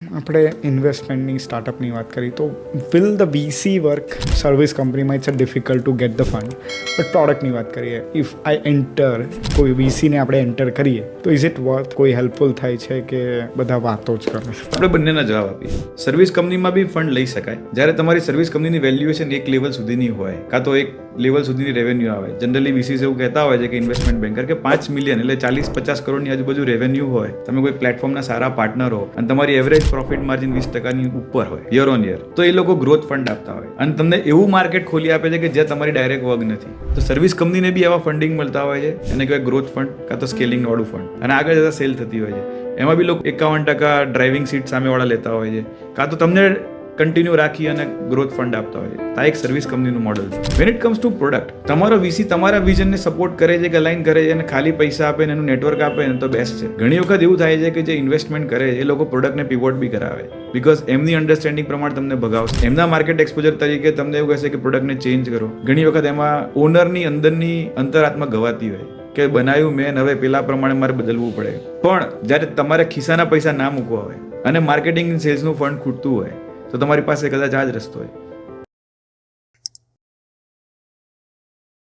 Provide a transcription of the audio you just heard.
આપણે ઇન્વેસ્ટમેન્ટની સ્ટાર્ટઅપની વાત કરી તો will the VC work service કંપનીમાં it's difficult to get the fund. But પ્રોડક્ટની વાત કરીએ, ઇફ આઈ એન્ટર કોઈ વીસીને આપણે એન્ટર કરીએ તો ઇઝ ઇટ વર્થ, કોઈ હેલ્પફુલ થાય છે કે બધા વાતો જ કરે? આપણે બંનેના જવાબ આપીએ. સર્વિસ કંપનીમાં બી ફંડ લઈ શકાય જ્યારે તમારી સર્વિસ કંપનીની વેલ્યુએશન એક લેવલ સુધીની હોય, કાં તો એક લેવલ સુધીની રેવન્યુ આવે. જનરલી વીસીસ એવું કહેતા હોય છે કે ઇન્વેસ્ટમેન્ટ બેન્કર કે 5 મિલિયન એટલે 40-50 કરોડની આજુબાજુ રેવન્યુ હોય, તમે કોઈ પ્લેટફોર્મના સારા પાર્ટનર હો અને તમારી એવરેજ પ્રોફિટ માર્જિન 20% ઉપર હોય યર ઓન યર, તો એ લોકો ગ્રોથ ફંડ આપતા હોય અને તમને એવું માર્કેટ ખોલી આપે છે કે જ્યાં તમારી ડાયરેક્ટ વર્ક નથી. તો સર્વિસ કંપનીને બી આવા ફંડિંગ મળતા હોય છે, એને કહેવાય ગ્રોથ ફંડ કાં તો સ્કેલિંગ વાળું ફંડ, અને આગળ જતા સેલ થતી હોય છે. એમાં બી લોકો 51% ડ્રાઇવિંગ સીટ સામેવાળા લેતા હોય છે, કાં તો તમને કન્ટિન્યુ રાખી અને ગ્રોથ ફંડ આપતા હોય છે. આ એક સર્વિસ કંપનીનું મોડલ છે. When it comes to product, તમારો વીસી તમારા વિઝનને સપોર્ટ કરે છે કે અલાઇન કરે છે અને ખાલી પૈસા આપે ને એનું નેટવર્ક આપે ને તો બેસ્ટ છે. ઘણી વખત એવું થાય છે કે જે ઇન્વેસ્ટમેન્ટ કરે એ લોકો પ્રોડક્ટને પીવોટ બી કરાવે, બિકોઝ એમની અન્ડરસ્ટેન્ડિંગ પ્રમાણે તમને ભગાવશે. એમના માર્કેટ એક્સપોઝર તરીકે તમને એવું કહેશે કે પ્રોડક્ટને ચેન્જ કરો. ઘણી વખત એમાં ઓનરની અંદરની અંતરાત્મા ગવાતી હોય કે બનાવ્યું મેં, હવે પેલા પ્રમાણે મારે બદલવું પડે. પણ જ્યારે તમારે ખિસ્સાના પૈસા ના મૂકવા હોય અને માર્કેટિંગ સેલ્સનું ફંડ ખૂટતું હોય તો તમારી પાસે કદાચ આ જ રસ્તો હોય